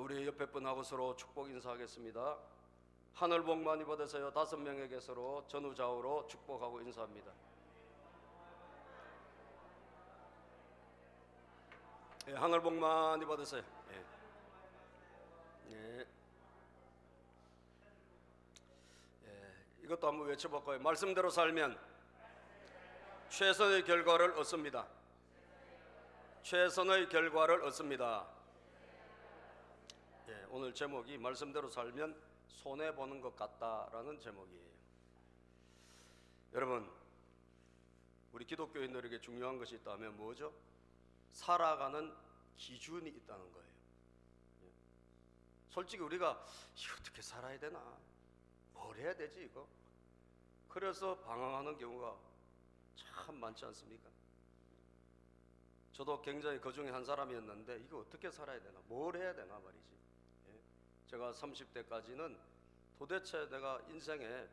우리 옆에 분하고 서로 축복 인사하겠습니다. 하늘 복 많이 받으세요. 5명에게 서로 전후좌우로 축복하고 인사합니다. 예, 하늘 복 많이 받으세요. 예. 이것도 한번 외쳐볼까요? 말씀대로 살면 최선의 결과를 얻습니다. 최선의 결과를 얻습니다. 오늘 제목이 말씀대로 살면 손해보는 것 같다라는 제목이에요. 여러분, 우리 기독교인들에게 중요한 것이 있다면 뭐죠? 살아가는 기준이 있다는 거예요. 솔직히 우리가 이거 어떻게 살아야 되나? 뭘 해야 되지 이거? 그래서 방황하는 경우가 참 많지 않습니까? 저도 굉장히 그 중에 한 사람이었는데 이거 어떻게 살아야 되나? 뭘 해야 되나 말이지. 제가 30대까지는 도대체 내가 인생에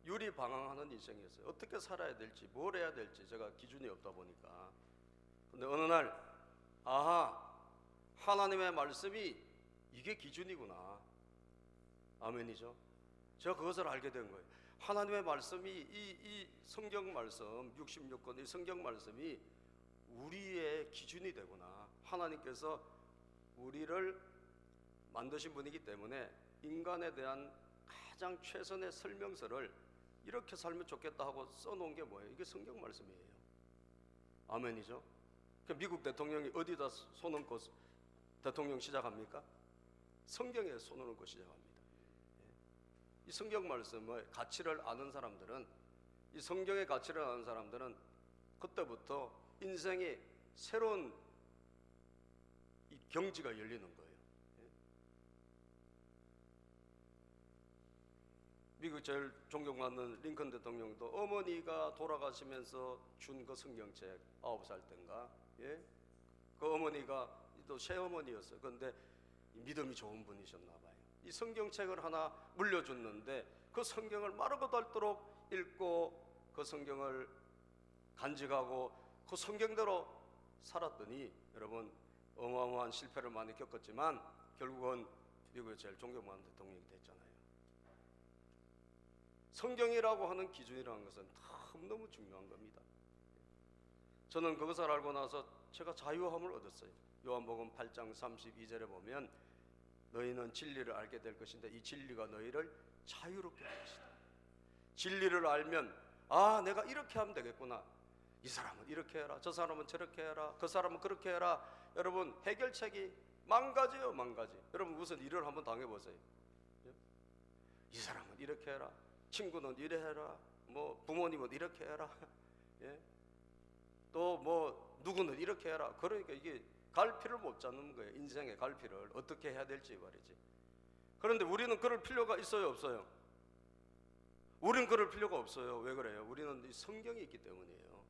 유리방황하는 인생이었어요. 어떻게 살아야 될지 뭘 해야 될지 제가 기준이 없다 보니까. 근데 어느 날 아하, 하나님의 말씀이 이게 기준이구나. 아멘이죠. 제가 그것을 알게 된 거예요. 하나님의 말씀이 이 성경 말씀 66권 이 성경 말씀이 우리의 기준이 되구나. 하나님께서 우리를 만드신 분이기 때문에 인간에 대한 가장 최선의 설명서를 이렇게 살면 좋겠다 하고 써놓은 게 뭐예요? 이게 성경 말씀이에요. 아멘이죠. 미국 대통령이 어디다 손 얹고 대통령 시작합니까? 성경에 손을 얹고 시작합니다. 이 성경 말씀의 가치를 아는 사람들은, 이 성경의 가치를 아는 사람들은 그때부터 인생이 새로운 이 경지가 열리는 거예요. 미국 제일 존경받는 링컨 대통령도 어머니가 돌아가시면서 준 그 성경책 9살 때인가, 그 어머니가 또 새어머니였어요. 그런데 믿음이 좋은 분이셨나 봐요. 이 성경책을 하나 물려줬는데 그 성경을 마르고 닳도록 읽고 그 성경을 간직하고 그 성경대로 살았더니 여러분 어마어마한 실패를 많이 겪었지만 결국은 미국의 제일 존경받는 대통령이 됐잖아요. 성경이라고 하는 기준이라는 것은 너무너무 중요한 겁니다. 저는 그것을 알고 나서 제가 자유함을 얻었어요. 요한복음 8장 32절에 보면 너희는 진리를 알게 될 것인데 이 진리가 너희를 자유롭게 할 것이다. 진리를 알면 아, 내가 이렇게 하면 되겠구나. 이 사람은 이렇게 해라, 저 사람은 저렇게 해라, 그 사람은 그렇게 해라. 여러분, 해결책이 만 가지예요, 만 가지. 여러분 무슨 일을 한번 당해보세요. 이 사람은 이렇게 해라, 친구는 이래 해라, 뭐 부모님은 이렇게 해라, 또 뭐 누구는 이렇게 해라. 그러니까 이게 갈피를 못 잡는 거예요. 인생의 갈피를 어떻게 해야 될지 말이지. 그런데 우리는 그럴 필요가 있어요, 없어요? 우리는 그럴 필요가 없어요. 왜 그래요? 우리는 이 성경이 있기 때문이에요.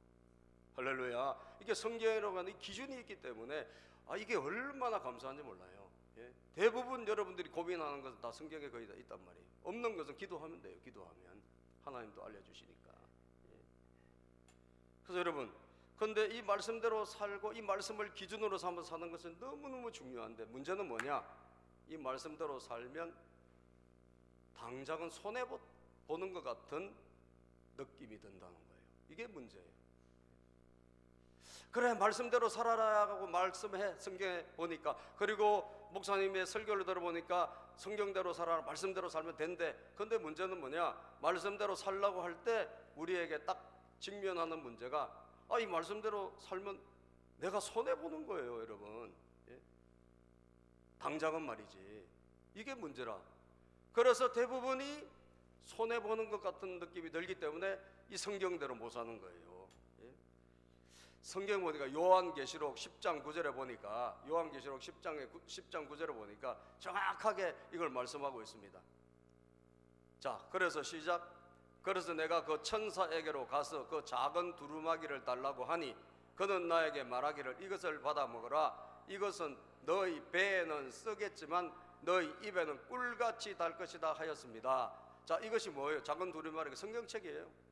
할렐루야. 이게 성경이라고 하는 기준이 있기 때문에 이게 얼마나 감사한지 몰라요. 대부분 여러분들이 고민하는 것은 다 성경에 거의 다 있단 말이에요. 없는 것은 기도하면 돼요. 기도하면 하나님도 알려주시니까. 그래서 여러분, 그런데 이 말씀대로 살고 이 말씀을 기준으로 삼아 사는 것은 너무너무 중요한데 문제는 뭐냐? 이 말씀대로 살면 당장은 손해보는 것 같은 느낌이 든다는 거예요. 이게 문제예요. 그래, 말씀대로 살아라 하고 말씀해, 성경에 보니까. 그리고 목사님의 설교를 들어보니까 성경대로 살아라, 말씀대로 살면 된대. 근데 문제는 뭐냐? 말씀대로 살라고 할 때 우리에게 딱 직면하는 문제가 이 말씀대로 살면 내가 손해보는 거예요, 여러분. 당장은 말이지. 이게 문제라. 그래서 대부분이 손해보는 것 같은 느낌이 들기 때문에 이 성경대로 못 사는 거예요. 성경 보니까 요한계시록 10장 9절에 보니까 요한계시록 10장 9절에 보니까 정확하게 이걸 말씀하고 있습니다. 자, 그래서 시작. 그래서 내가 그 천사에게로 가서 그 작은 두루마기를 달라고 하니 그는 나에게 말하기를 이것을 받아 먹으라. 이것은 너희 배에는 쓰겠지만 너희 입에는 꿀같이 달 것이다 하였습니다. 자, 이것이 뭐예요? 작은 두루마기가 성경책이에요.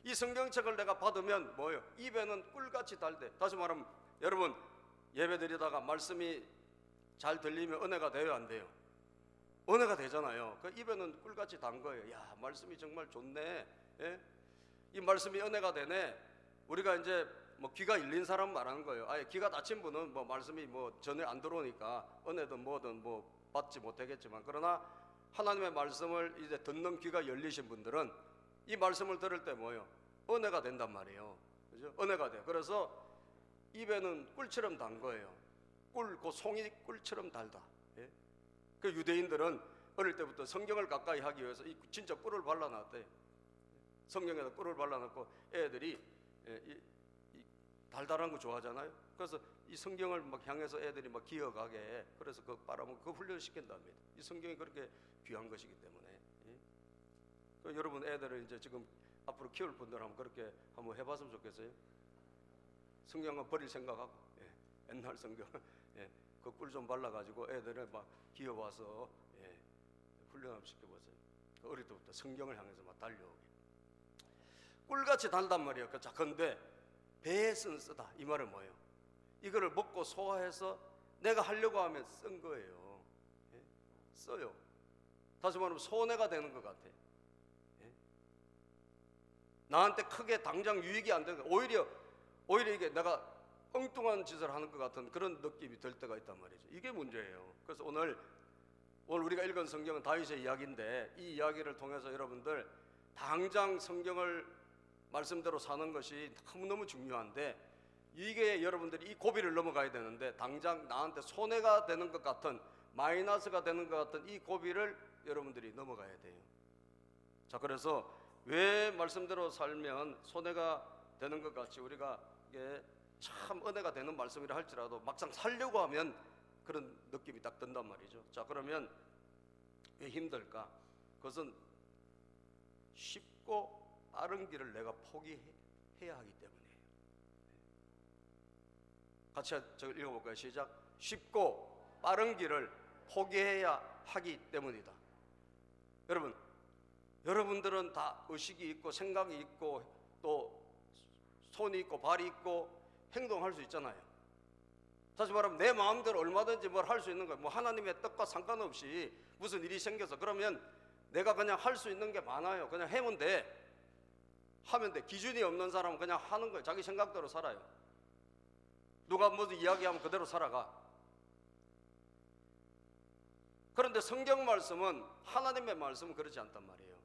이 성경책을 내가 받으면 뭐예요? 입에는 꿀같이 달대. 다시 말하면 여러분 예배드리다가 말씀이 잘 들리면 은혜가 돼요, 안 돼요? 은혜가 되잖아요. 그 입에는 꿀같이 단 거예요. 야, 말씀이 정말 좋네. 예? 이 말씀이 은혜가 되네. 우리가 이제 뭐 귀가 열린 사람 말하는 거예요. 아예 귀가 닫힌 분은 뭐 말씀이 뭐 전혀 안 들어오니까 은혜든 뭐든 뭐 받지 못하겠지만, 그러나 하나님의 말씀을 이제 듣는 귀가 열리신 분들은 이 말씀을 들을 때 뭐예요? 은혜가 된단 말이에요. 그죠? 은혜가 돼요. 그래서 입에는 꿀처럼 단 거예요. 꿀, 그 송이 꿀처럼 달다. 예? 그 유대인들은 어릴 때부터 성경을 가까이 하기 위해서 이 진짜 꿀을 발라놨대. 성경에다 꿀을 발라놓고 애들이 이 달달한 거 좋아하잖아요. 그래서 이 성경을 막 향해서 애들이 막 기어가게, 그래서 그 빨아먹고 그 훈련을 시킨답니다. 이 성경이 그렇게 귀한 것이기 때문에. 예? 그 여러분 애들을 이제 지금 앞으로 키울 분들 한번 그렇게 한번 해봤으면 좋겠어요. 성경은 버릴 생각하고, 예, 옛날 성경, 예, 그 꿀 좀 발라가지고 애들을 막 기어와서, 예, 훈련 한번 시켜보세요. 어릴 때부터 성경을 향해서 막 달려오게. 꿀같이 달단 말이에요. 자, 근데 배에 쓰다 이 말은 뭐예요? 이거를 먹고 소화해서 내가 하려고 하면 쓴 거예요. 예? 써요. 다시 말하면 손해가 되는 것 같아. 예? 나한테 크게 당장 유익이 안 되는 거. 오히려 이게 내가 엉뚱한 짓을 하는 것 같은 그런 느낌이 들 때가 있단 말이죠. 이게 문제예요. 그래서 오늘 우리가 읽은 성경은 다윗의 이야기인데, 이 이야기를 통해서 여러분들 당장 성경을 말씀대로 사는 것이 너무너무 중요한데, 이게 여러분들이 이 고비를 넘어가야 되는데, 당장 나한테 손해가 되는 것 같은, 마이너스가 되는 것 같은 이 고비를 여러분들이 넘어가야 돼요. 자, 그래서 왜 말씀대로 살면 손해가 되는 것 같이 우리가 이게 참 은혜가 되는 말씀이라 할지라도 막상 살려고 하면 그런 느낌이 딱 든단 말이죠. 자, 그러면 왜 힘들까? 그것은 쉽고 빠른 길을 내가 포기해야 하기 때문이에요. 같이 읽어볼까요? 시작. 쉽고 빠른 길을 포기해야 하기 때문이다. 여러분들은 다 의식이 있고 생각이 있고 또 손이 있고 발이 있고 행동할 수 있잖아요. 다시 말하면 내 마음대로 얼마든지 뭘 할 수 있는 거예요. 뭐 하나님의 뜻과 상관없이 무슨 일이 생겨서, 그러면 내가 그냥 할 수 있는 게 많아요. 그냥 하면 돼. 하면 돼. 기준이 없는 사람은 그냥 하는 거예요. 자기 생각대로 살아요. 누가 무슨 이야기하면 그대로 살아가. 그런데 성경 말씀은, 하나님의 말씀은 그렇지 않단 말이에요.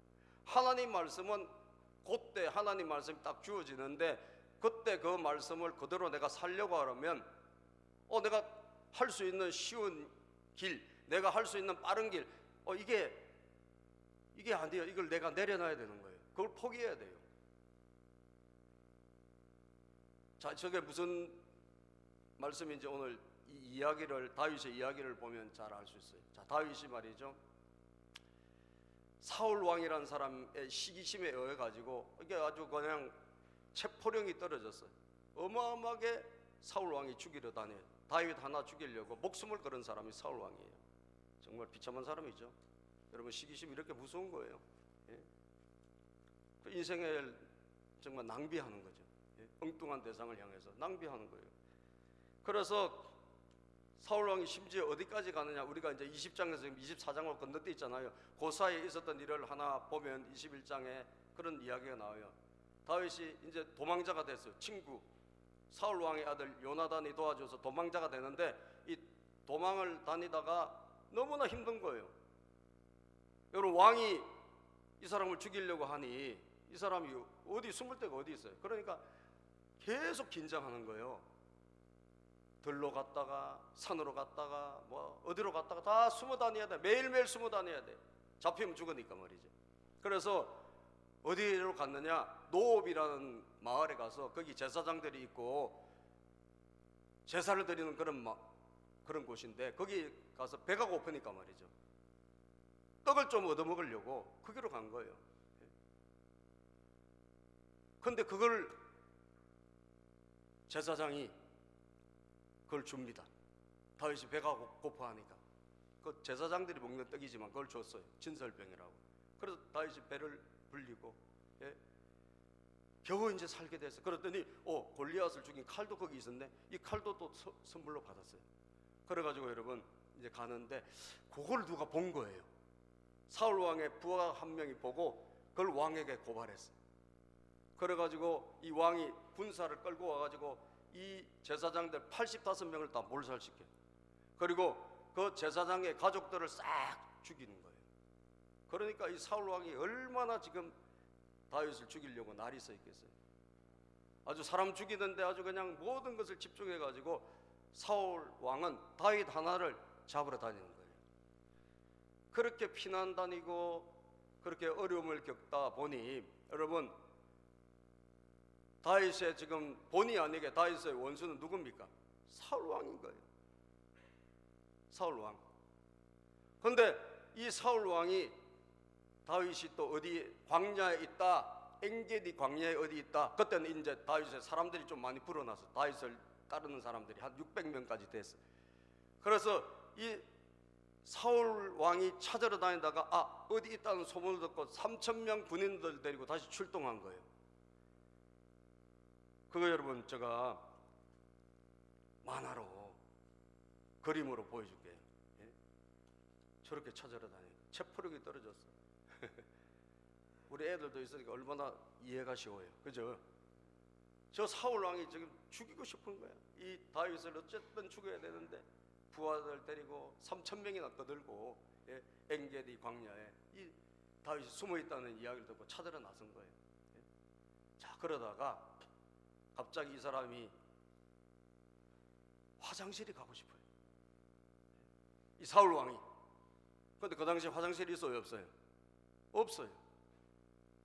하나님 말씀은 그때 하나님 말씀이 딱 주어지는데, 그때 그 말씀을 그대로 내가 살려고 하려면 내가 할 수 있는 쉬운 길, 내가 할 수 있는 빠른 길, 이게 아니에요. 이걸 내가 내려놔야 되는 거예요. 그걸 포기해야 돼요. 자, 저게 무슨 말씀인지 오늘 이 이야기를, 다윗의 이야기를 보면 잘 알 수 있어요. 자, 다윗이 말이죠, 사울 왕이라는 사람의 시기심에 의해 가지고 이게 아주 그냥 체포령이 떨어졌어요. 어마어마하게 사울 왕이 죽이려 다녀요. 다윗 하나 죽이려고 목숨을 걸은 사람이 사울 왕이에요. 정말 비참한 사람이죠. 여러분, 시기심이 이렇게 무서운 거예요. 예? 그 인생을 정말 낭비하는 거죠. 예? 엉뚱한 대상을 향해서 낭비하는 거예요. 그래서 사울 왕이 심지어 어디까지 가느냐, 우리가 이제 20장에서 24장을 건너뛰 있잖아요. 그 사이에 있었던 일을 하나 보면 21장에 그런 이야기가 나와요. 다윗이 이제 도망자가 됐어요. 친구 사울 왕의 아들 요나단이 도와줘서 도망자가 되는데, 이 도망을 다니다가 너무나 힘든 거예요. 여러분, 왕이 이 사람을 죽이려고 하니 이 사람이 어디 숨을 데가 어디 있어요. 그러니까 계속 긴장하는 거예요. 들로 갔다가 산으로 갔다가 뭐 어디로 갔다가 다 숨어 다녀야 돼. 매일매일 숨어 다녀야 돼. 잡히면 죽으니까 말이죠. 그래서 어디로 갔느냐, 노업이라는 마을에 가서 거기 제사장들이 있고 제사를 드리는 그런 곳인데, 거기 가서 배가 고프니까 말이죠, 떡을 좀 얻어먹으려고 거기로 간 거예요. 근데 그걸 제사장이 그걸 줍니다. 다윗이 배가 고파하니까. 그 제사장들이 먹는 떡이지만 그걸 줬어요. 진설병이라고. 그래서 다윗이 배를 불리고, 예? 겨우 이제 살게 됐어요. 그랬더니 골리앗을 죽인 칼도 거기 있었네. 이 칼도 또 선물로 받았어요. 그래가지고 여러분, 이제 가는데 그걸 누가 본 거예요. 사울 왕의 부하 한 명이 보고 그걸 왕에게 고발했어요. 그래가지고 이 왕이 군사를 끌고 와가지고 이 제사장들 85명을 다 몰살시켜요. 그리고 그 제사장의 가족들을 싹 죽이는 거예요. 그러니까 이 사울 왕이 얼마나 지금 다윗을 죽이려고 날이 서 있겠어요. 아주 사람 죽이는데 아주 그냥 모든 것을 집중해가지고 사울 왕은 다윗 하나를 잡으러 다니는 거예요. 그렇게 피난 다니고 그렇게 어려움을 겪다 보니 여러분, 다윗의 지금 본의 아니게 다윗의 원수는 누굽니까? 사울 왕인 거예요. 사울 왕. 그런데 이 사울 왕이 다윗이 또 어디 광야에 있다, 엔게디 광야에 어디 있다. 그때는 이제 다윗의 사람들이 좀 많이 불어나서 다윗을 따르는 사람들이 한 600명까지 됐어요. 그래서 이 사울 왕이 찾으러 다니다가 어디 있다는 소문을 듣고 3,000명 군인들 데리고 다시 출동한 거예요. 그거 여러분 제가 만화로 그림으로 보여줄게요. 예? 저렇게 찾으러 다니는 체포력이 떨어졌어. 우리 애들도 있으니까 얼마나 이해가 쉬워요. 그죠? 저 사울 왕이 지금 죽이고 싶은 거야. 이 다윗을 어쨌든 죽여야 되는데 부하들 데리고 3,000명이나 떠들고 엔게디 광야에 이 다윗이 숨어 있다는 이야기를 듣고 찾으러 나선 거예요. 자, 그러다가 갑자기 이 사람이 화장실이 가고 싶어요. 이 사울 왕이. 그런데 그 당시에 화장실이 있어요, 없어요? 없어요.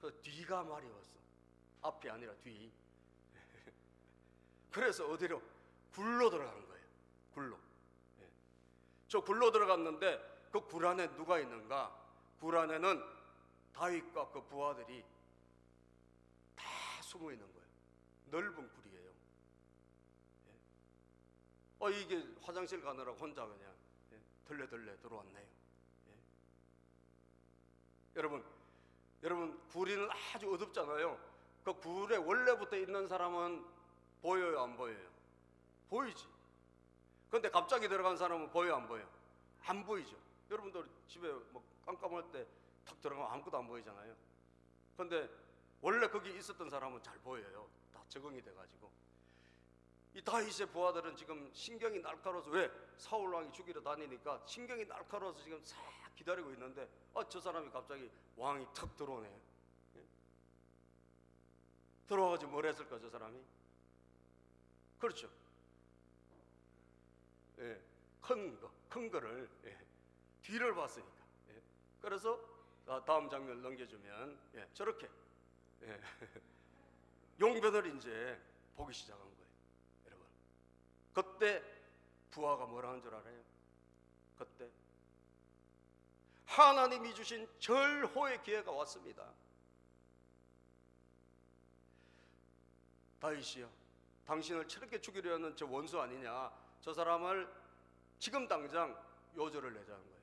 그 뒤가 말이 왔어. 앞이 아니라 뒤. 그래서 어디로? 굴로 들어가는 거예요. 굴로. 저 굴로 들어갔는데 그 굴 안에 누가 있는가? 굴 안에는 다윗과 그 부하들이 다 숨어 있는 거예요. 넓은 굴이에요. 이게 화장실 가느라 혼자 그냥 덜레덜레 들어왔네요. 여러분 굴이는 아주 어둡잖아요. 그 굴에 원래부터 있는 사람은 보여요, 안 보여요? 보이지. 그런데 갑자기 들어간 사람은 보여요, 안 보여요? 안 보이죠. 여러분들 집에 뭐 깜깜할 때 탁 들어가면 아무것도 안 보이잖아요. 그런데 원래 거기 있었던 사람은 잘 보여요. 다 적응이 돼가지고. 이 다윗의 부하들은 지금 신경이 날카로워서, 왜? 사울 왕이 죽이러 다니니까 신경이 날카로워서 지금 싹 기다리고 있는데 저 사람이 갑자기 왕이 턱 들어오네. 들어와가지고 뭘 했을까, 저 사람이? 그렇죠. 큰 거를 뒤를 봤으니까. 그래서 다음 장면 넘겨주면 저렇게 용변을 이제 보기 시작한 거예요. 여러분, 그때 부하가 뭐라는 줄 알아요? 그때 하나님이 주신 절호의 기회가 왔습니다. 다윗이여, 당신을 저렇게 죽이려 하는 저 원수 아니냐, 저 사람을 지금 당장 요절을 내자는 거예요.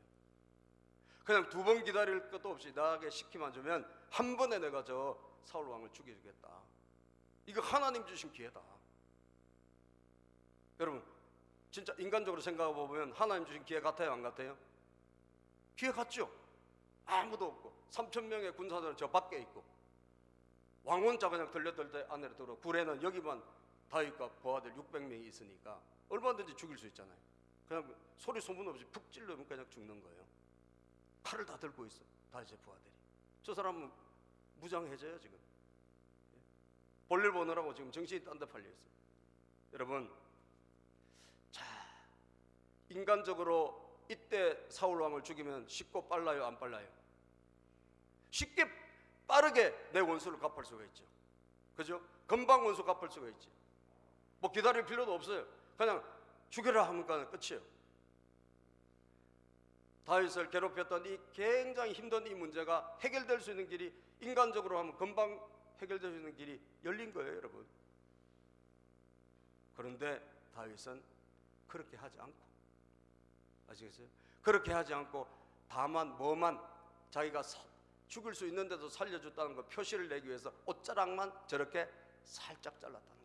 그냥 2번 기다릴 것도 없이 나에게 시키만 주면 한 번에 내가 저 사울 왕을 죽여주겠다. 이거 하나님 주신 기회다. 여러분, 진짜 인간적으로 생각해 보면 하나님 주신 기회 같아요, 안 같아요? 기회 같죠? 아무도 없고 3,000명의 군사들은 저 밖에 있고 왕 혼자 그냥 들려들때 안으로 들어. 굴에는 여기만 다윗과 부하들 600명이 있으니까 얼마든지 죽일 수 있잖아요. 그냥 소리 소문 없이 푹 찔러면 그냥 죽는 거예요. 칼을 다 들고 있어, 다윗의 부하들이. 저 사람은 무장해져요. 지금 볼일 보느라고 지금 정신이 딴 데 팔려 있어요. 여러분, 자, 인간적으로 이때 사울 왕을 죽이면 쉽고 빨라요, 안 빨라요? 쉽게 빠르게 내 원수를 갚을 수가 있죠. 그죠? 금방 원수 갚을 수가 있지. 뭐 기다릴 필요도 없어요. 그냥 죽여라 하면 끝이에요. 다윗을 괴롭혔던 이 굉장히 힘든 이 문제가 해결될 수 있는 길이, 인간적으로 하면 금방 해결될 수 있는 길이 열린 거예요, 여러분. 그런데 다윗은 그렇게 하지 않고, 아시겠어요? 그렇게 하지 않고 다만 자기가 죽을 수 있는데도 살려줬다는 거 표시를 내기 위해서 옷자락만 저렇게 살짝 잘랐다는 거예요.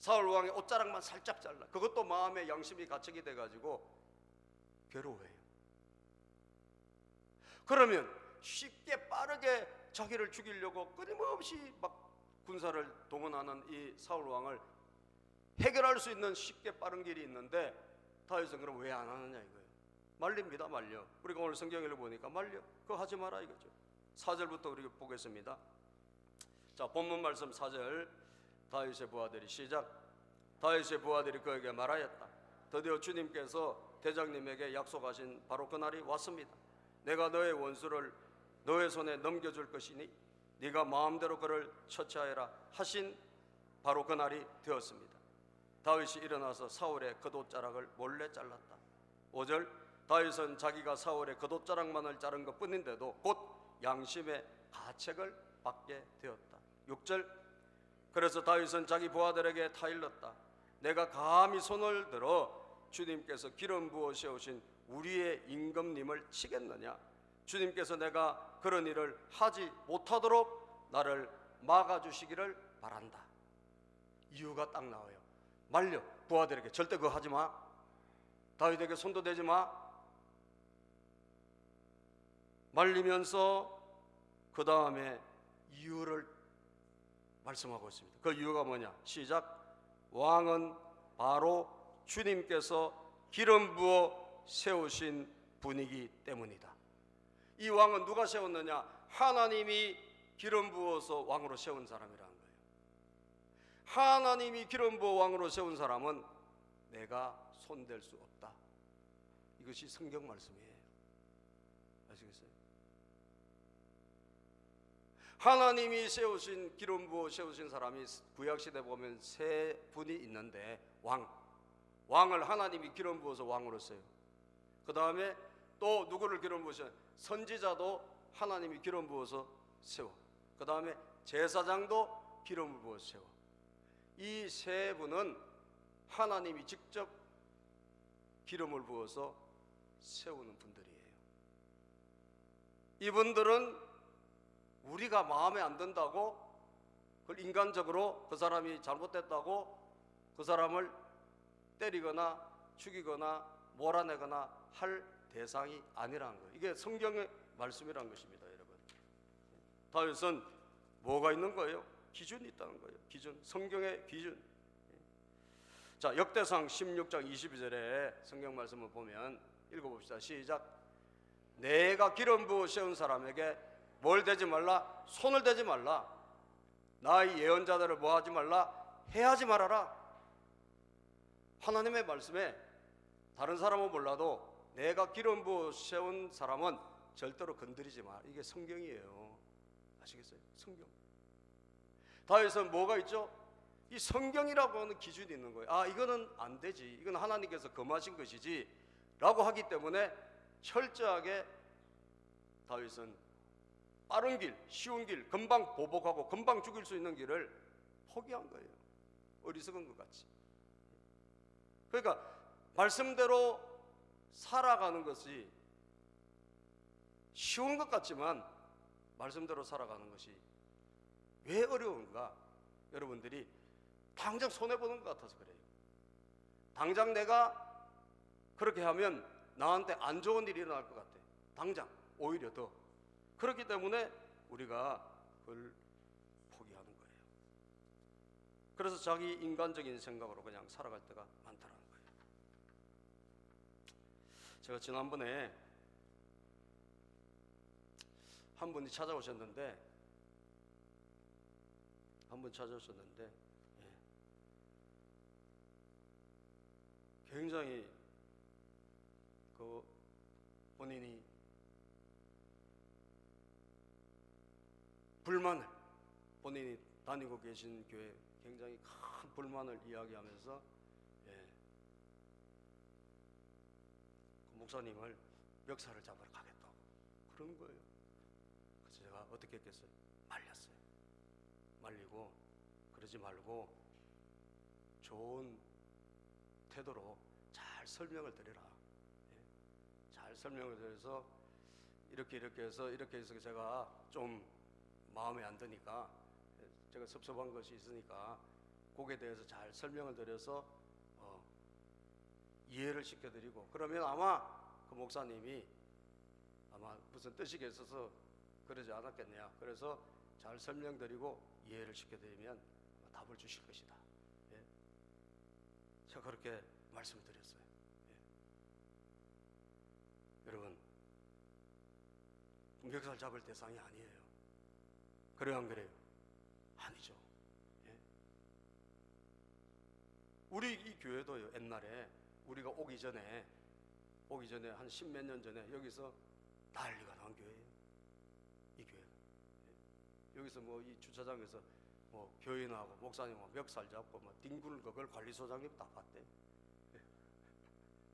사울 왕의 옷자락만 살짝 잘라. 그것도 마음에 양심이 가책이 돼가지고 괴로워해요. 그러면 쉽게 빠르게 자기를 죽이려고 끊임없이 막 군사를 동원하는 이 사울 왕을 해결할 수 있는 쉽게 빠른 길이 있는데 다윗은 그럼 왜 안 하느냐 이거예요. 말립니다. 말려. 우리가 오늘 성경을 보니까 말려. 그거 하지 마라 이거죠. 4절부터 우리가 보겠습니다. 자, 본문 말씀 4절. 다윗의 부하들이 시작. 다윗의 부하들이 그에게 말하였다. 드디어 주님께서 대장님에게 약속하신 바로 그날이 왔습니다. 내가 너의 원수를 너의 손에 넘겨줄 것이니 네가 마음대로 그를 처치하여라 하신 바로 그날이 되었습니다. 다윗이 일어나서 사울의 겉옷자락을 몰래 잘랐다. 5절. 다윗은 자기가 사울의 겉옷자락만을 자른 것 뿐인데도 곧 양심의 가책을 받게 되었다. 6절. 그래서 다윗은 자기 부하들에게 타일렀다. 내가 감히 손을 들어 주님께서 기름 부어 세우신 우리의 임금님을 치겠느냐? 주님께서 내가 그런 일을 하지 못하도록 나를 막아주시기를 바란다. 이유가 딱 나와요. 말려. 부하들에게 절대 그거 하지 마. 다윗에게 손도 대지 마. 말리면서 그 다음에 이유를 말씀하고 있습니다. 그 이유가 뭐냐? 시작. 왕은 바로 주님께서 기름 부어 세우신 분이기 때문이다. 이 왕은 누가 세웠느냐? 하나님이 기름 부어서 왕으로 세운 사람이라는 거예요. 하나님이 기름 부어 왕으로 세운 사람은 내가 손댈 수 없다. 이것이 성경 말씀이에요. 아시겠어요? 하나님이 세우신 기름 부어 세우신 사람이 구약시대 보면 세 분이 있는데 왕을 하나님이 기름 부어서 왕으로 세요. 그 다음에 또 누구를 기름 부으셔? 선지자도 하나님이 기름 부어서 세워. 그 다음에 제사장도 기름을 부어서 세워. 이 세 분은 하나님이 직접 기름을 부어서 세우는 분들이에요. 이분들은 우리가 마음에 안 든다고 그걸 인간적으로 그 사람이 잘못됐다고 그 사람을 때리거나 죽이거나 몰아내거나 할 대상이 아니라는 거예요. 이게 성경의 말씀이라는 것입니다, 여러분. 다윗은 뭐가 있는 거예요? 기준이 있다는 거예요. 기준, 성경의 기준. 자, 역대상 16장 22절에 성경 말씀을 보면 읽어봅시다. 시작. 내가 기름 부어 세운 사람에게 뭘 대지 말라? 손을 대지 말라. 나의 예언자들을 뭐 하지 말라? 해하지 말아라. 하나님의 말씀에 다른 사람은 몰라도 내가 기름 부어 세운 사람은 절대로 건드리지 마. 이게 성경이에요. 아시겠어요? 성경. 다윗은 뭐가 있죠? 이 성경이라고 하는 기준이 있는 거예요. 아, 이거는 안 되지. 이건 하나님께서 금하신 것이지 라고 하기 때문에 철저하게 다윗은 빠른 길, 쉬운 길, 금방 보복하고 금방 죽일 수 있는 길을 포기한 거예요. 어리석은 것 같이. 그러니까 말씀대로 살아가는 것이 쉬운 것 같지만 말씀대로 살아가는 것이 왜 어려운가? 여러분들이 당장 손해보는 것 같아서 그래요. 당장 내가 그렇게 하면 나한테 안 좋은 일이 일어날 것 같아. 당장 오히려 더. 그렇기 때문에 우리가 그걸 포기하는 거예요. 그래서 자기 인간적인 생각으로 그냥 살아갈 때가 많다는 거예요. 제가 지난번에 한 분이 찾아오셨는데 굉장히 그 본인이 불만을, 본인이 다니고 계신 교회 굉장히 큰 불만을 이야기하면서 그 목사님을 멱살을 잡으러 가겠다고 그런 거예요. 그래서 제가 어떻게 했겠어요? 말렸어요. 말리고 그러지 말고 좋은 태도로 잘 설명을 드리라. 잘 설명을 드려서 이렇게 해서 제가 좀 마음에 안 드니까, 제가 섭섭한 것이 있으니까 거기에 대해서 잘 설명을 드려서 이해를 시켜드리고, 그러면 아마 그 목사님이 아마 무슨 뜻이겠어서 그러지 않았겠냐. 그래서 잘 설명드리고 이해를 시켜드리면 답을 주실 것이다. 예. 제가 그렇게 말씀을 드렸어요. 예. 여러분, 멱살 잡을 대상이 아니에요. 그래요, 안 그래요? 아니죠. 예. 우리 이 교회도요, 옛날에 우리가 오기 전에 한 10몇 년 전에 여기서 난리가 난 교회예요. 이 교회. 예. 여기서 뭐 이 주차장에서 뭐 교인하고 목사님하고 멱살 잡고 뭐 뒹굴 그걸 관리소장님 다 봤대. 예.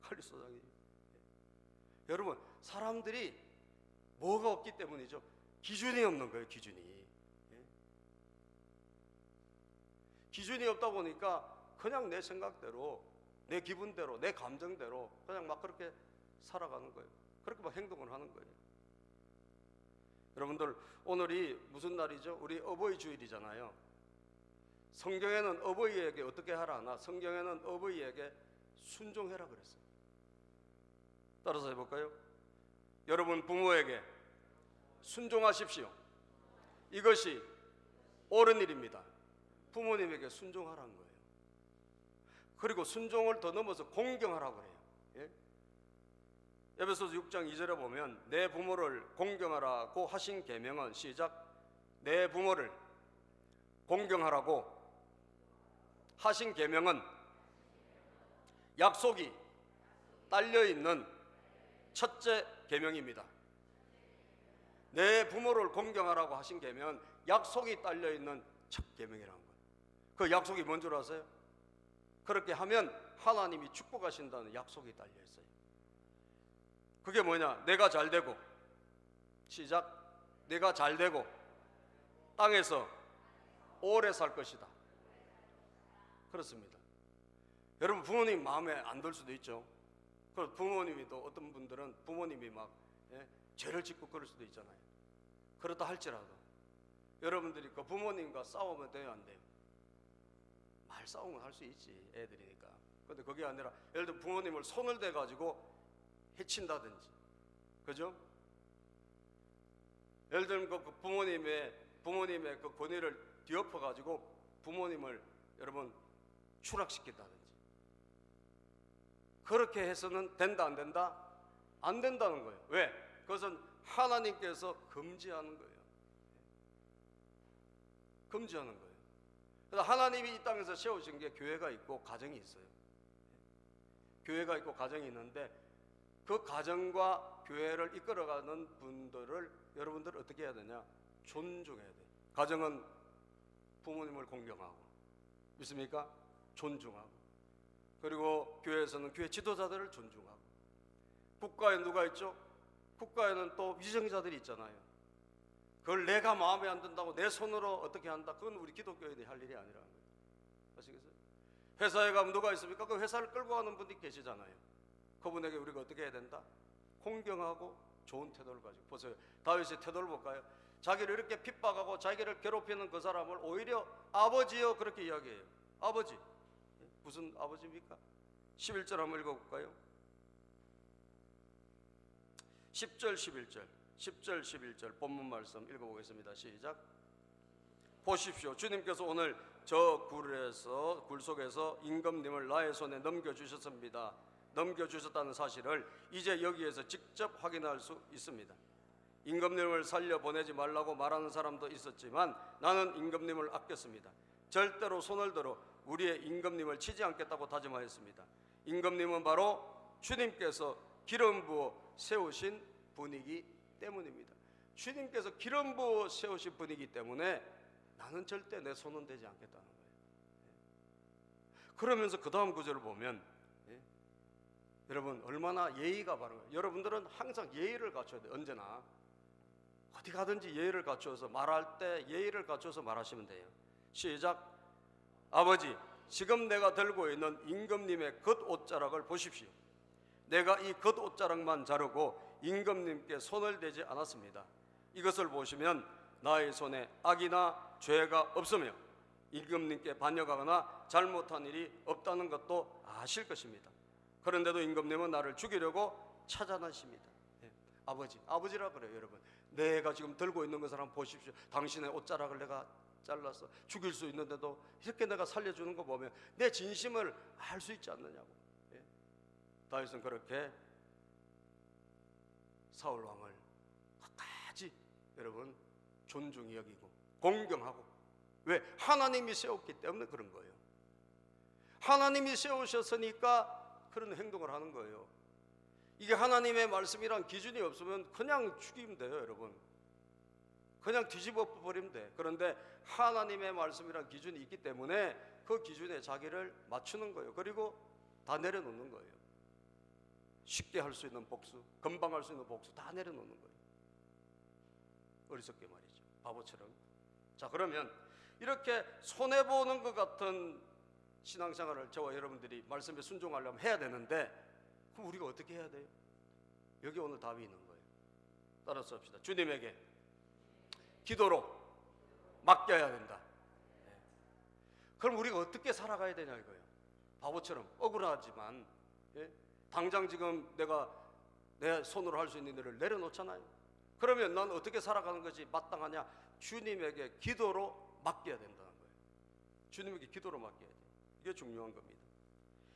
관리소장님. 예. 여러분, 사람들이 뭐가 없기 때문이죠. 기준이 없는 거예요. 기준이. 예. 기준이 없다 보니까 그냥 내 생각대로, 내 기분대로, 내 감정대로 그냥 막 그렇게 살아가는 거예요. 그렇게 막 행동을 하는 거예요. 여러분들, 오늘이 무슨 날이죠? 우리 어버이 주일이잖아요. 성경에는 어버이에게 어떻게 하라 하나? 성경에는 어버이에게 순종해라 그랬어요. 따라서 해볼까요? 여러분, 부모에게 순종하십시오. 이것이 옳은 일입니다. 부모님에게 순종하라는 거예요. 그리고 순종을 더 넘어서 공경하라고 그래요. 예? 에베소서 6장 2절에 보면 내 부모를 공경하라고 하신 계명은, 시작, 내 부모를 공경하라고 하신 계명은 약속이 딸려있는 첫째 계명입니다. 내 부모를 공경하라고 하신 계명은 약속이 딸려있는 첫 계명이라는 거예요. 그 약속이 뭔 줄 아세요? 그렇게 하면 하나님이 축복하신다는 약속이 달려있어요. 그게 뭐냐? 내가 잘되고, 시작, 내가 잘되고 땅에서 오래 살 것이다. 그렇습니다. 여러분, 부모님 마음에 안 들 수도 있죠. 그리고 부모님이 또 어떤 분들은 부모님이 막 죄를 짓고 그럴 수도 있잖아요. 그렇다 할지라도 여러분들이 그 부모님과 싸우면 돼요, 안 돼요? 말 싸움은 할 수 있지, 애들이니까. 근데 그게 아니라 예를 들어 부모님을 손을 대가지고 해친다든지, 그죠? 예를 들면 그 부모님의 그 권위를 뒤엎어가지고 부모님을 여러분 추락시킨다든지, 그렇게 해서는 된다, 안 된다? 안 된다는 거예요. 왜? 그것은 하나님께서 금지하는 거예요. 금지하는 거예요. 그래서 하나님이 이 땅에서 세우신 게 교회가 있고 가정이 있어요. 교회가 있고 가정이 있는데 그 가정과 교회를 이끌어가는 분들을 여러분들 어떻게 해야 되냐? 존중해야 돼요. 가정은 부모님을 공경하고, 믿습니까? 존중하고, 그리고 교회에서는 교회 지도자들을 존중하고, 국가에 누가 있죠? 국가에는 또 위정자들이 있잖아요. 그걸 내가 마음에 안 든다고 내 손으로 어떻게 한다? 그건 우리 기독교인이 할 일이 아니라는 거예요. 아시겠어요? 회사에 가면 누가 있습니까? 그 회사를 끌고 가는 분이 계시잖아요. 그분에게 우리가 어떻게 해야 된다? 공경하고 좋은 태도를 가지고. 보세요, 다윗의 태도를 볼까요? 자기를 이렇게 핍박하고 자기를 괴롭히는 그 사람을 오히려 아버지요 그렇게 이야기해요. 아버지. 무슨 아버지입니까? 11절 한번 읽어볼까요? 10절 11절 본문 말씀 읽어보겠습니다. 시작. 보십시오, 주님께서 오늘 저 굴 속에서 임금님을 나의 손에 넘겨주셨습니다. 넘겨주셨다는 사실을 이제 여기에서 직접 확인할 수 있습니다. 임금님을 살려보내지 말라고 말하는 사람도 있었지만 나는 임금님을 아꼈습니다. 절대로 손을 들어 우리의 임금님을 치지 않겠다고 다짐하였습니다. 임금님은 바로 주님께서 기름 부어 세우신 분이기 때문입니다. 주님께서 기름 부어 세우신 분이기 때문에 나는 절대 내 손은 대지 않겠다는 거예요. 그러면서 그 다음 구절을 보면 여러분 얼마나 예의가 바른 거예요. 여러분들은 항상 예의를 갖춰야 돼요. 언제나 어디 가든지 예의를 갖추어서 말할 때 예의를 갖춰서 말하시면 돼요. 시작. 아버지, 지금 내가 들고 있는 임금님의 겉옷자락을 보십시오. 내가 이 겉옷자락만 자르고 임금님께 손을 대지 않았습니다. 이것을 보시면 나의 손에 악이나 죄가 없으며 임금님께 반역하거나 잘못한 일이 없다는 것도 아실 것입니다. 그런데도 임금님은 나를 죽이려고 찾아다니십니다. 예. 아버지라 그래요. 여러분, 내가 지금 들고 있는 것을 한번 보십시오. 당신의 옷자락을 내가 잘라서 죽일 수 있는데도 이렇게 내가 살려주는 거 보면 내 진심을 알 수 있지 않느냐고. 예. 다윗은 그렇게 사울 왕을 끝까지 여러분 존중히 여기고 공경하고, 왜? 하나님이 세웠기 때문에 그런 거예요. 하나님이 세우셨으니까 그런 행동을 하는 거예요. 이게 하나님의 말씀이란 기준이 없으면 그냥 죽이면 돼요. 여러분, 그냥 뒤집어 버리면 돼. 그런데 하나님의 말씀이란 기준이 있기 때문에 그 기준에 자기를 맞추는 거예요. 그리고 다 내려놓는 거예요. 쉽게 할 수 있는 복수, 금방 할 수 있는 복수 다 내려놓는 거예요. 어리석게 말이죠. 바보처럼. 자, 그러면 이렇게 손해보는 것 같은 신앙생활을 저와 여러분들이 말씀에 순종하려면 해야 되는데, 그럼 우리가 어떻게 해야 돼요? 여기 오늘 답이 있는 거예요. 따라서 합시다. 주님에게 기도로 맡겨야 된다. 네. 그럼 우리가 어떻게 살아가야 되냐 이거예요. 바보처럼 억울하지만, 예? 당장 지금 내가 내 손으로 할 수 있는 일을 내려놓잖아요. 그러면 난 어떻게 살아가는 것이 마땅하냐? 주님에게 기도로 맡겨야 된다는 거예요. 주님에게 기도로 맡겨야 돼요. 이게 중요한 겁니다.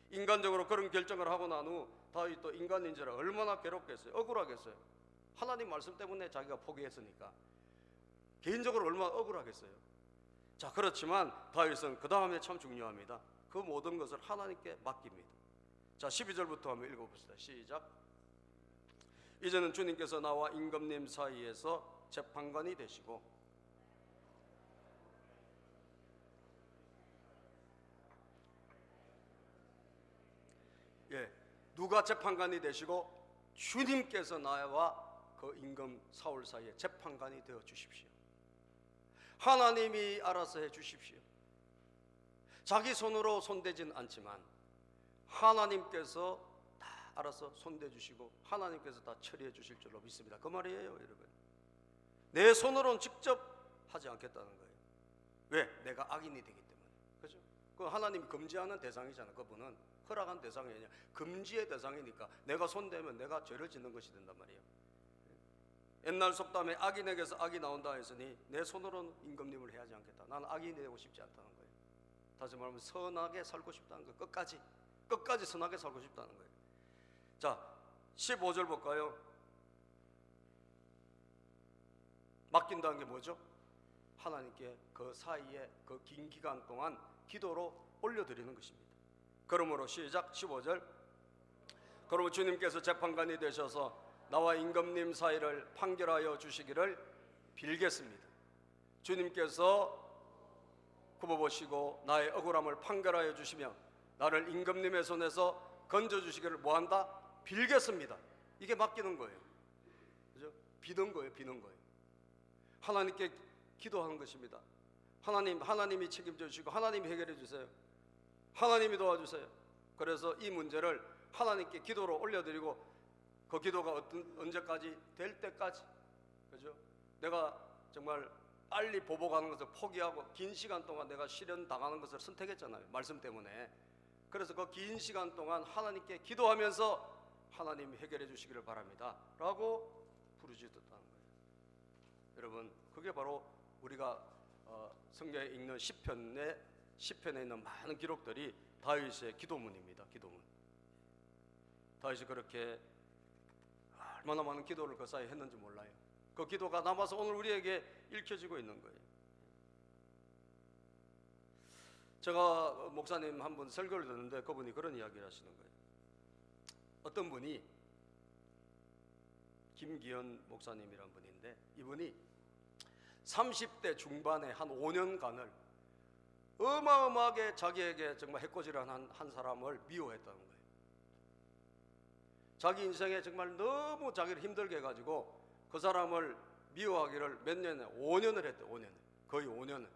인간적으로 그런 결정을 하고 난 후 다윗도 인간인지라 얼마나 괴롭겠어요. 억울하겠어요. 하나님 말씀 때문에 자기가 포기했으니까 개인적으로 얼마나 억울하겠어요. 자, 그렇지만 다윗은 그 다음에 참 중요합니다. 그 모든 것을 하나님께 맡깁니다. 자, 12절부터 한번 읽어봅시다. 시작. 이제는 주님께서 나와 임금님 사이에서 재판관이 되시고, 예, 누가 재판관이 되시고 주님께서 나와 그 임금 사울 사이에 재판관이 되어 주십시오. 하나님이 알아서 해 주십시오. 자기 손으로 손대진 않지만 하나님께서 다 알아서 손대 주시고 하나님께서 다 처리해 주실 줄로 믿습니다. 그 말이에요, 여러분. 내 손으로는 직접 하지 않겠다는 거예요. 왜? 내가 악인이 되기 때문에. 그죠? 그 하나님이 금지하는 대상이잖아. 그분은 허락한 대상이 아니야. 금지의 대상이니까 내가 손대면 내가 죄를 짓는 것이 된단 말이에요. 옛날 속담에 악인에게서 악이 나온다 했으니 내 손으로는 임금님을 해하지 않겠다. 나는 악인이 되고 싶지 않다는 거예요. 다시 말하면 선하게 살고 싶다는 거예요. 끝까지 선하게 살고 싶다는 거예요. 자, 15절 볼까요? 맡긴다는 게 뭐죠? 하나님께 그 사이에 그 긴 기간 동안 기도로 올려드리는 것입니다. 그러므로 시작. 15절. 그러므로 주님께서 재판관이 되셔서 나와 임금님 사이를 판결하여 주시기를 빌겠습니다. 주님께서 굽어보시고 나의 억울함을 판결하여 주시며 나를 임금님의 손에서 건져주시기를 뭐한다? 빌겠습니다. 이게 맡기는 거예요. 그죠? 비는 거예요. 하나님께 기도하는 것입니다. 하나님이 책임져 주시고 하나님이 해결해 주세요. 하나님이 도와주세요. 그래서 이 문제를 하나님께 기도로 올려드리고 그 기도가 언제까지? 될 때까지. 그죠? 내가 정말 빨리 보복하는 것을 포기하고 긴 시간 동안 내가 실현 당하는 것을 선택했잖아요. 말씀 때문에. 그래서 그 긴 시간 동안 하나님께 기도하면서 하나님이 해결해 주시기를 바랍니다 라고 부르짖었다는 거예요. 여러분, 그게 바로 우리가 성경에 읽는 시편에 있는 많은 기록들이 다윗의 기도문입니다. 기도문. 다윗이 그렇게 얼마나 많은 기도를 그 사이에 했는지 몰라요. 그 기도가 남아서 오늘 우리에게 읽혀지고 있는 거예요. 제가 목사님 한 분 설교를 듣는데 그분이 그런 이야기를 하시는 거예요. 어떤 분이 김기현 목사님이란 분인데 이분이 30대 중반에 한 5년간을 어마어마하게 자기에게 정말 해코지를 한 사람을 미워했다는 거예요. 자기 인생에 정말 너무 자기를 힘들게 해가지고 그 사람을 미워하기를 몇 년에 5년을 했대. 5년, 거의 5년을.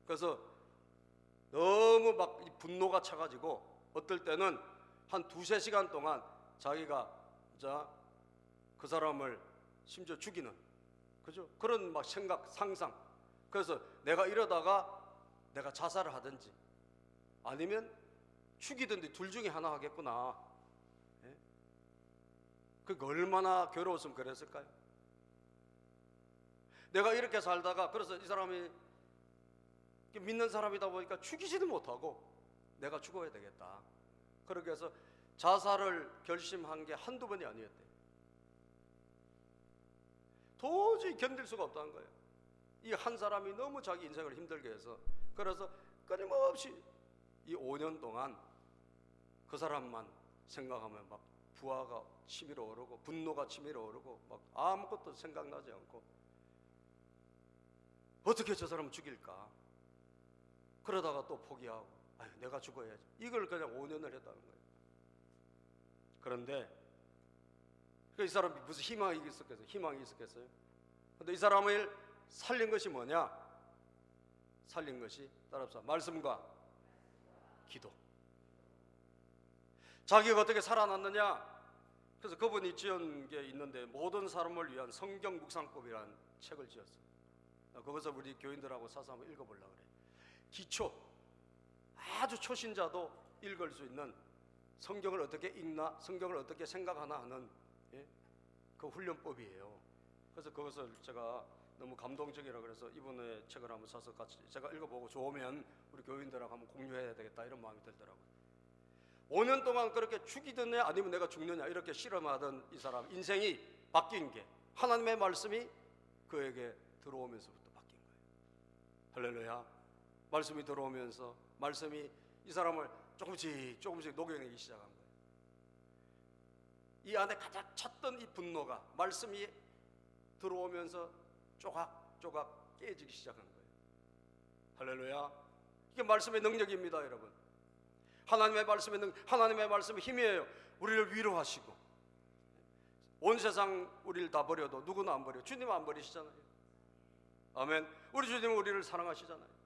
그래서 너무 막 분노가 차가지고 어떨 때는 한 2-3시간 동안 자기가 그 사람을 심지어 죽이는, 그죠? 그런 막 생각, 상상. 그래서 내가 이러다가 내가 자살을 하든지 아니면 죽이든지 둘 중에 하나 하겠구나. 예? 그게 얼마나 괴로웠으면 그랬을까요? 내가 이렇게 살다가, 그래서 이 사람이 믿는 사람이다 보니까 죽이지도 못하고 내가 죽어야 되겠다. 그렇게 해서 자살을 결심한 게 한두 번이 아니었대요. 도저히 견딜 수가 없다는 거예요. 이 한 사람이 너무 자기 인생을 힘들게 해서. 그래서 끊임없이 이 5년 동안 그 사람만 생각하면 막 부하가 치밀어 오르고 분노가 치밀어 오르고 막 아무것도 생각나지 않고, 어떻게 저 사람을 죽일까? 그러다가 또 포기하고, 아유, 내가 죽어야지. 이걸 그냥 5년을 했다는 거예요. 그런데 이 사람이 무슨 희망이 있었겠어요? 희망이 있었겠어요? 근데 이 사람을 살린 것이 뭐냐? 살린 것이, 따라합시다, 말씀과 기도. 자기가 어떻게 살아났느냐? 그래서 그분이 지은 게 있는데, 모든 사람을 위한 성경 묵상법이라는 책을 지었어요. 그것을 우리 교인들하고 사서 한번 읽어보려고 그래요. 기초, 아주 초신자도 읽을 수 있는, 성경을 어떻게 읽나, 성경을 어떻게 생각하나 하는, 예? 그 훈련법이에요. 그래서 그것을 제가 너무 감동적이라 그래서 이번에 책을 한번 사서 같이 제가 읽어보고 좋으면 우리 교인들하고 한번 공유해야 되겠다, 이런 마음이 들더라고요. 5년 동안 그렇게 죽이느냐 아니면 내가 죽느냐 이렇게 실험하던 이 사람 인생이 바뀐 게, 하나님의 말씀이 그에게 들어오면서부터 바뀐 거예요. 할렐루야. 말씀이 들어오면서 말씀이 이 사람을 조금씩 녹여내기 시작한 거예요. 이 안에 가득 찼던 이 분노가 말씀이 들어오면서 조각조각 깨지기 시작한 거예요. 할렐루야. 이게 말씀의 능력입니다, 여러분. 하나님의 말씀의 힘이에요. 우리를 위로하시고, 온 세상 우리를 다 버려도 누구는 안 버려. 주님은 안 버리시잖아요. 아멘. 우리 주님은 우리를 사랑하시잖아요.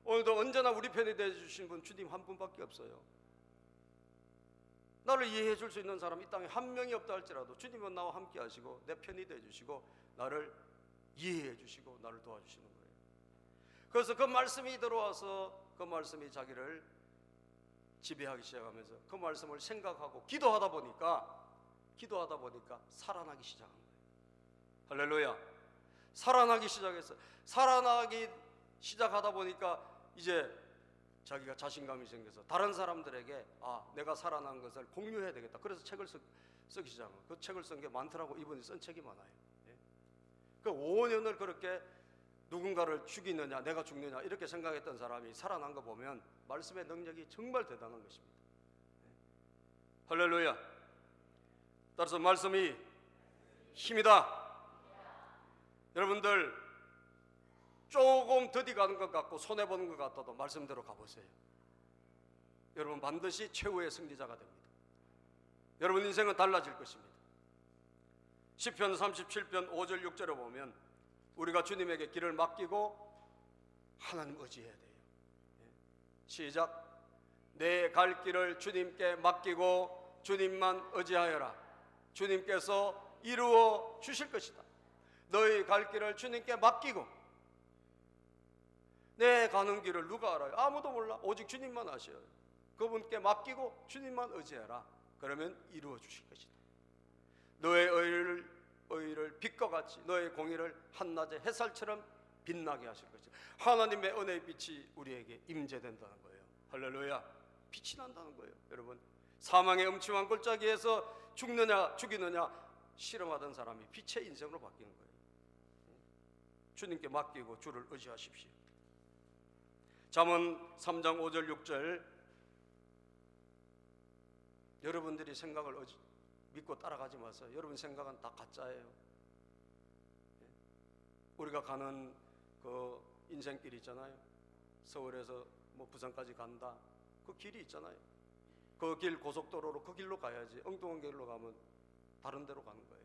오늘도 언제나 우리 편이 되어주신 분 주님 한 분밖에 없어요. 나를 이해해 줄 수 있는 사람 이 땅에 한 명이 없다 할지라도 주님은 나와 함께 하시고 내 편이 되어주시고 나를 이해해 주시고 나를 도와주시는 거예요. 그래서 그 말씀이 들어와서 그 말씀이 자기를 지배하기 시작하면서 그 말씀을 생각하고 기도하다 보니까 살아나기 시작한 거예요. 할렐루야. 살아나기 시작했어요. 살아나기 시작하다 보니까 이제 자기가 자신감이 생겨서 다른 사람들에게 내가 살아난 것을 공유해야 되겠다. 그래서 책을 쓰기 시작한 거예요. 그 책을 쓴 게 많더라고. 이분이 쓴 책이 많아요. 예. 그 5년을 그렇게 누군가를 죽이느냐 내가 죽느냐 이렇게 생각했던 사람이 살아난 거 보면 말씀의 능력이 정말 대단한 것입니다. 할렐루야. 따라서 말씀이 힘이다. 여러분들 조금 더디 가는 것 같고 손해보는 것 같아도 말씀대로 가보세요. 여러분 반드시 최후의 승리자가 됩니다. 여러분 인생은 달라질 것입니다. 시편 37편 5절 6절에 보면 우리가 주님에게 길을 맡기고 하나님 의지해야 돼요. 시작. 내 갈 길을 주님께 맡기고 주님만 의지하여라. 주님께서 이루어 주실 것이다. 너희 갈 길을 주님께 맡기고. 내 가는 길을 누가 알아요? 아무도 몰라. 오직 주님만 아셔요. 그분께 맡기고 주님만 의지해라. 그러면 이루어 주실 것이다. 너의 의를 빛과 같이 너의 공의를 한낮의 햇살처럼 빛나게 하실 것이다. 하나님의 은혜의 빛이 우리에게 임재된다는 거예요. 할렐루야. 빛이 난다는 거예요. 여러분 사망의 음침한 골짜기에서 죽느냐 죽이느냐 실험하던 사람이 빛의 인생으로 바뀌는 거예요. 주님께 맡기고 주를 의지하십시오. 잠언 3장 5절 6절 여러분들이 생각을 믿고 따라가지 마세요. 여러분 생각은 다 가짜예요. 우리가 가는 그 인생길 있잖아요. 서울에서 뭐 부산까지 간다. 그 길이 있잖아요. 그 길 고속도로로 그 길로 가야지. 엉뚱한 길로 가면 다른 데로 가는 거예요.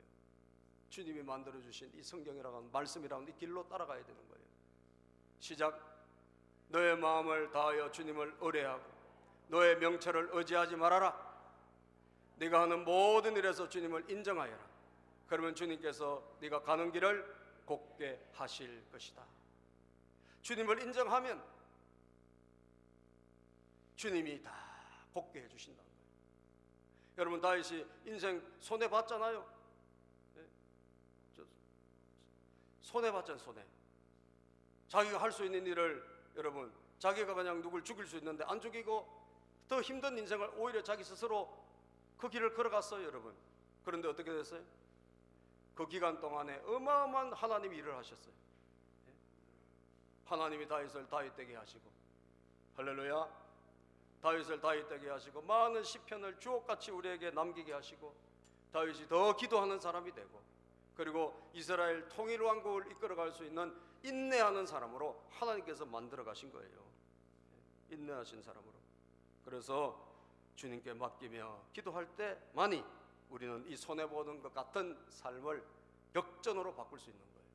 주님이 만들어주신 이 성경이라고 하는 말씀이라고 하는 이 길로 따라가야 되는 거예요. 시작. 너의 마음을 다하여 주님을 의뢰하고 너의 명철을 의지하지 말아라. 네가 하는 모든 일에서 주님을 인정하여라. 그러면 주님께서 네가 가는 길을 곱게 하실 것이다. 주님을 인정하면 주님이 다 곱게 해주신다는 거예요. 여러분, 다윗이 인생 손해봤잖아요. 손해봤잖아요. 손해. 자기가 할 수 있는 일을, 여러분, 자기가 그냥 누굴 죽일 수 있는데 안 죽이고 더 힘든 인생을 오히려 자기 스스로 그 길을 걸어갔어요. 여러분, 그런데 어떻게 됐어요? 그 기간 동안에 어마어마한 하나님이 일을 하셨어요. 하나님이 다윗을 다윗되게 하시고, 할렐루야, 다윗을 다윗되게 하시고 많은 시편을 주옥같이 우리에게 남기게 하시고, 다윗이 더 기도하는 사람이 되고, 그리고 이스라엘 통일 왕국을 이끌어갈 수 있는 인내하는 사람으로 하나님께서 만들어 가신 거예요. 인내하신 사람으로. 그래서 주님께 맡기며 기도할 때만이 우리는 이 손해보는 것 같은 삶을 역전으로 바꿀 수 있는 거예요.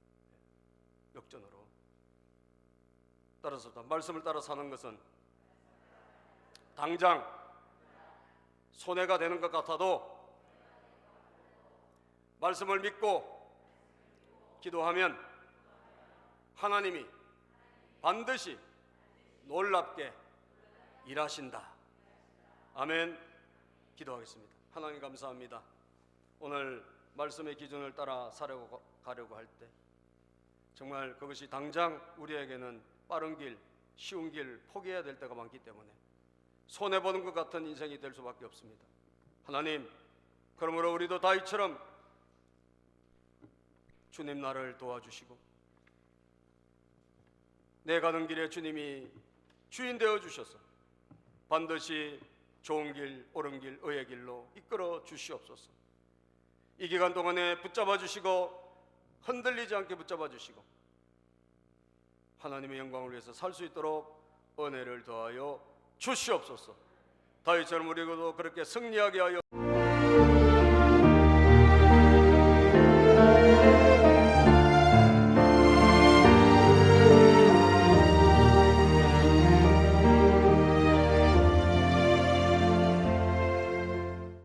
역전으로. 따라서 말씀을 따라 사는 것은 당장 손해가 되는 것 같아도 말씀을 믿고 기도하면 하나님이 반드시 놀랍게 일하신다. 아멘. 기도하겠습니다. 하나님, 감사합니다. 오늘 말씀의 기준을 따라 살아가려고 할 때 정말 그것이 당장 우리에게는 빠른 길, 쉬운 길 포기해야 될 때가 많기 때문에 손해보는 것 같은 인생이 될 수밖에 없습니다. 하나님, 그러므로 우리도 다윗처럼 주님 나를 도와주시고 내 가는 길에 주님이 주인 되어 주셔서 반드시 좋은 길, 옳은 길, 의의 길로 이끌어 주시옵소서. 이 기간 동안에 붙잡아 주시고 흔들리지 않게 붙잡아 주시고 하나님의 영광을 위해서 살 수 있도록 은혜를 더하여 주시옵소서. 다윗처럼 우리도 그렇게 승리하게 하여